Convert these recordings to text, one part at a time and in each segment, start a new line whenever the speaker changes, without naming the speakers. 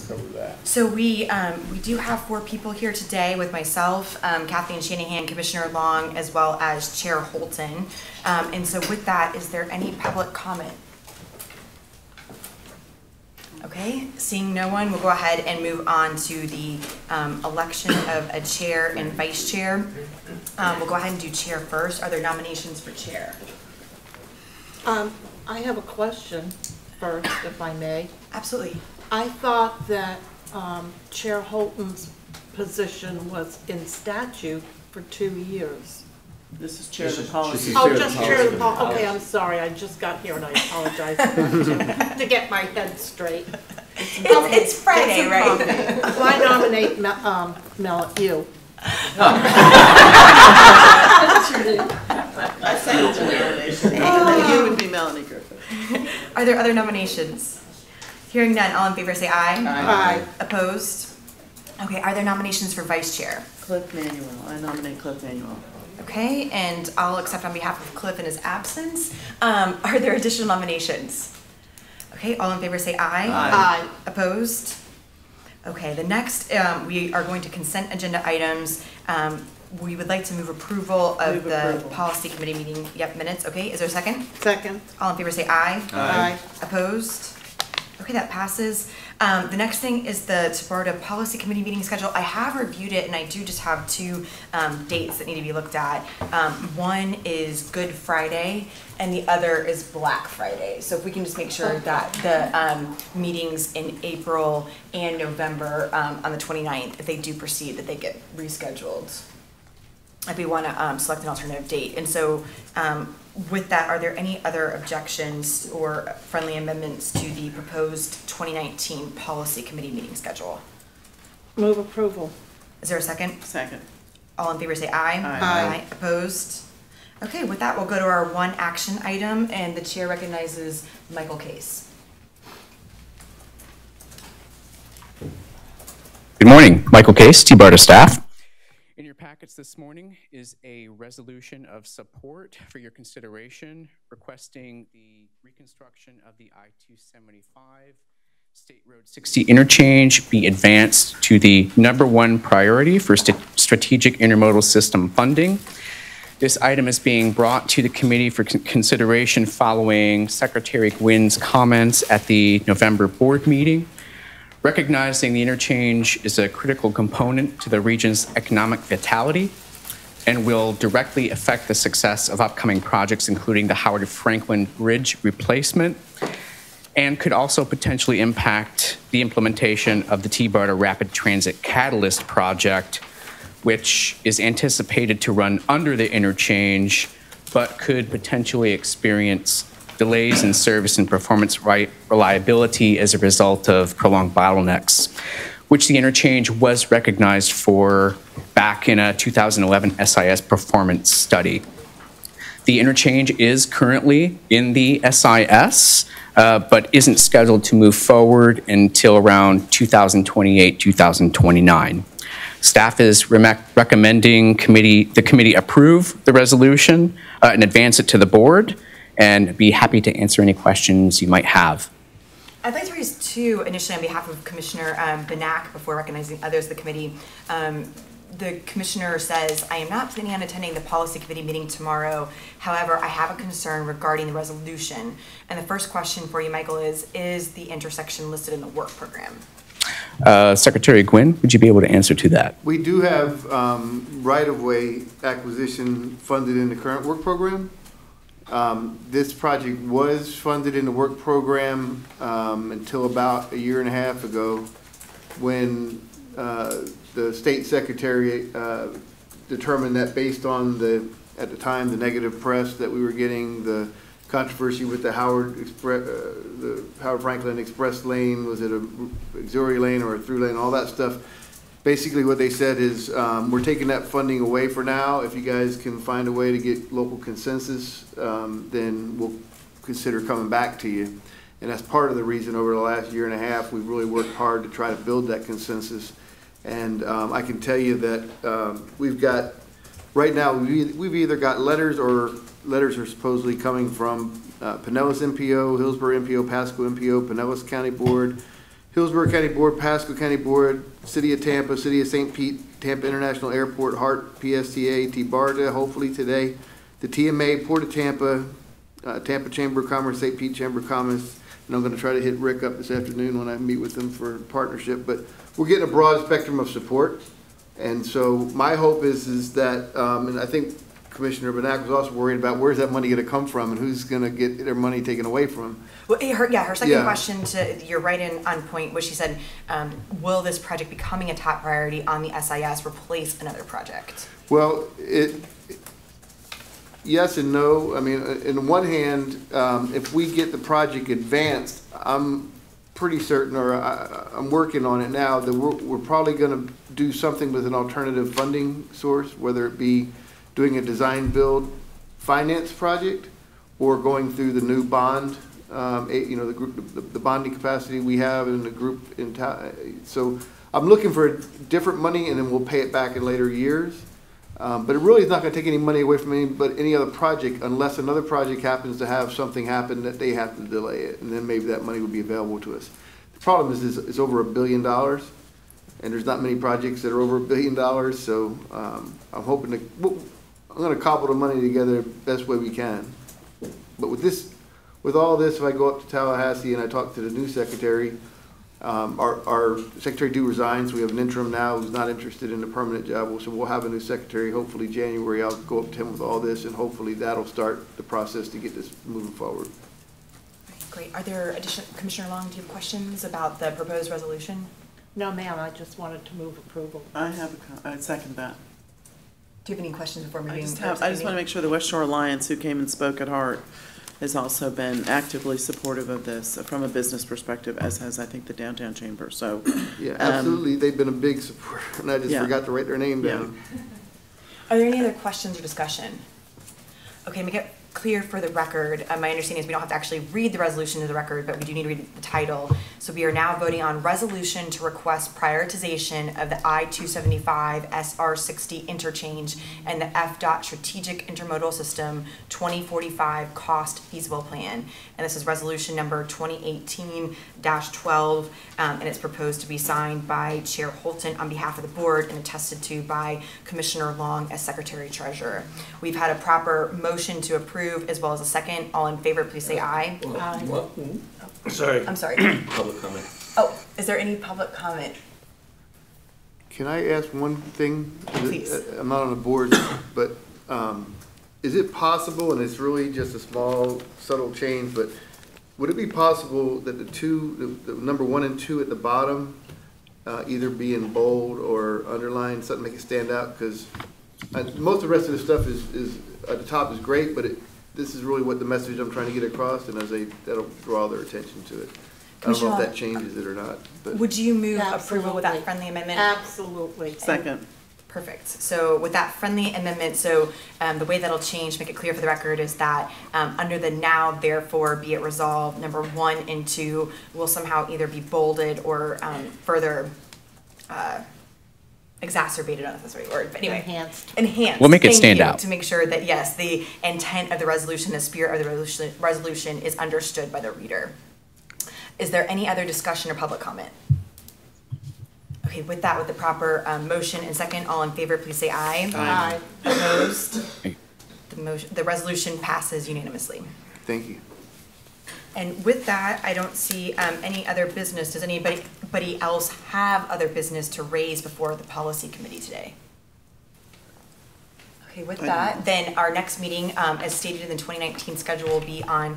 cover that.
So we do have 4 people here today with myself, Kathleen Shanahan, Commissioner Long, as well as Chair Holton. And so with that, is there any public comment? Okay, seeing no one, we'll go ahead and move on to the election of a chair and vice chair. We'll go ahead and do chair first. Are there nominations for chair?
I have a question first, if I may.
Absolutely.
I thought that Chair Holton's position was in statute for 2 years.
This is chair of the policy.
Oh, just chair of the policy. Okay, I'm sorry. I just got here and I apologize to get my head straight.
It's Friday, right?
Well, I nominate you.
That's your name. I second the nomination. You would be Melanie Griffith.
Are there other nominations? Hearing none, all in favor say aye.
Aye.
Opposed? Okay, are there nominations for vice chair?
Cliff Manuel. I nominate Cliff Manuel.
Okay, and I'll accept on behalf of Cliff in his absence. Are there additional nominations? Okay, all in favor say aye.
Aye.
Opposed? Okay, the next, we are going to consent agenda items. We would like to move approval of the policy committee meeting minutes. Okay, is there a second?
Second.
All in favor say aye.
Aye.
Opposed? Okay, that passes. The next thing is the TBARTA Policy Committee meeting schedule. I have reviewed it, and I do just have 2 dates that need to be looked at. One is Good Friday, and the other is Black Friday. So if we can just make sure that the meetings in April and November on the 29th, if they do proceed, that they get rescheduled, if we want to select an alternative date. And so with that, are there any other objections or friendly amendments to the proposed 2019 Policy Committee meeting schedule?
Move approval.
Is there a second?
Second.
All in favor say aye.
Aye.
Opposed? Okay, with that, we'll go to our 1 action item, and the chair recognizes Michael Case.
Good morning, Michael Case, TBARTA staff. In your packets this morning is a resolution of support for your consideration requesting the reconstruction of the I-275 State Road 60 interchange be advanced to the #1 priority for strategic intermodal system funding. This item is being brought to the committee for consideration following Secretary Gwyn's comments at the November board meeting. Recognizing the interchange is a critical component to the region's economic vitality and will directly affect the success of upcoming projects, including the Howard Franklin Bridge replacement, and could also potentially impact the implementation of the TBARTA Rapid Transit Catalyst project, which is anticipated to run under the interchange, but could potentially experience delays in service and performance reliability as a result of prolonged bottlenecks, which the interchange was recognized for back in a 2011 SIS performance study. The interchange is currently in the SIS, but isn't scheduled to move forward until around 2028, 2029. Staff is recommending the committee approve the resolution and advance it to the board, and be happy to answer any questions you might have.
I'd like to raise 2 initially on behalf of Commissioner Benak before recognizing others of the committee. The commissioner says, I am not planning on attending the policy committee meeting tomorrow. However, I have a concern regarding the resolution. And the first question for you, Michael, is the intersection listed in the work program?
Secretary Gwyn, would you be able to answer to that?
We do have right-of-way acquisition funded in the current work program. This project was funded in the work program until about 1.5 years ago, when the state secretary determined that based on at the time, the negative press that we were getting, the controversy with the Howard Franklin Express lane, was it a auxiliary lane or a through lane, all that stuff. Basically what they said is, we're taking that funding away for now. If you guys can find a way to get local consensus, then we'll consider coming back to you. And that's part of the reason over the last 1.5 years, we've really worked hard to try to build that consensus. And I can tell you that we've got, right now, we've either got letters or letters are supposedly coming from Pinellas MPO, Hillsborough MPO, Pasco MPO, Pinellas County Board, Hillsborough County Board, Pasco County Board, City of Tampa, City of St. Pete, Tampa International Airport, HART, PSTA, TBARTA, hopefully today, the TMA, Port of Tampa, Tampa Chamber of Commerce, St. Pete Chamber of Commerce, and I'm going to try to hit Rick up this afternoon when I meet with them for partnership. But we're getting a broad spectrum of support, and so my hope is that, and I think Commissioner Benak was also worried about where's that money going to come from and who's going to get their money taken away from.
Well, her second
Yeah.
question to, you're right on point, was she said, will this project becoming a top priority on the SIS replace another project?
Well, yes and no. I mean, in one hand, if we get the project advanced, I'm pretty certain, or I'm working on it now, that we're probably going to do something with an alternative funding source, whether it be doing a design build finance project or going through the new bond, the group, the bonding capacity we have in the group in town. So I'm looking for different money, and then we'll pay it back in later years. But it really is not going to take any money away from any other project unless another project happens to have something happen that they have to delay it, and then maybe that money will be available to us. The problem is it's over $1 billion, and there's not many projects that are over $1 billion. So I'm hoping I'm going to cobble the money together the best way we can. But with all this, if I go up to Tallahassee and I talk to the new secretary, our secretary due resign, so we have an interim now who's not interested in a permanent job. So we'll have a new secretary, hopefully January. I'll go up to him with all this, and hopefully that'll start the process to get this moving forward.
Great. Are there additional, Commissioner Long, do you have questions about the proposed resolution?
No, ma'am, I just wanted to move approval.
I second that.
Do you have any questions before moving?
I just want to make sure the West Shore Alliance, who came and spoke at HART, has also been actively supportive of this from a business perspective, as has, I think, the Downtown Chamber. So,
yeah, absolutely. They've been a big supporter, and I just forgot to write their name down.
Are there any other questions or discussion? Okay, to make it clear for the record, my understanding is we don't have to actually read the resolution to the record, but we do need to read the title. So we are now voting on resolution to request prioritization of the I-275 SR60 interchange and the FDOT Strategic Intermodal System 2045 Cost Feasible Plan. And this is resolution number 2018-12, and it's proposed to be signed by Chair Holton on behalf of the board and attested to by Commissioner Long as Secretary Treasurer. We've had a proper motion to approve as well as a second. All in favor, please say aye.
What? Sorry.
I'm sorry.
Public comment.
Oh, is there any public comment?
Can I ask one thing?
Please.
I'm not on the board, but is it possible, and it's really just a small, subtle change, but would it be possible that the number 1 and 2 at the bottom either be in bold or underlined, something to make it stand out? Because most of the rest of the stuff is at the top is great, but this is really what the message I'm trying to get across, and that'll draw their attention to it. I don't know if that changes it or not. But
Would you move approval with that friendly amendment?
Absolutely.
second.
Perfect. So with that friendly amendment, so the way that'll change, make it clear for the record, is that under the now, therefore, be it resolved, number 1 and 2 will somehow either be bolded or further exacerbated, I don't know if that's the right word, but anyway. Enhanced.
We'll make it
Thank
stand
you,
out.
to make sure that, yes, the intent of the resolution, the spirit of the resolution is understood by the reader. Is there any other discussion or public comment? Okay, with that, with the proper motion and second, all in favor, please say aye.
Aye.
Opposed? The resolution passes unanimously.
thank you.
And with that, I don't see any other business. Does anybody else have other business to raise before the policy committee today? Okay, with that, then our next meeting, as stated in the 2019 schedule, will be on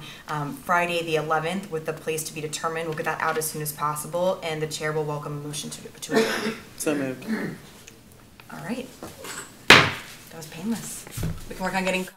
Friday the 11th with the place to be determined. We'll get that out as soon as possible, and the chair will welcome a motion to adjourn.
So moved.
All right. That was painless. We can work on getting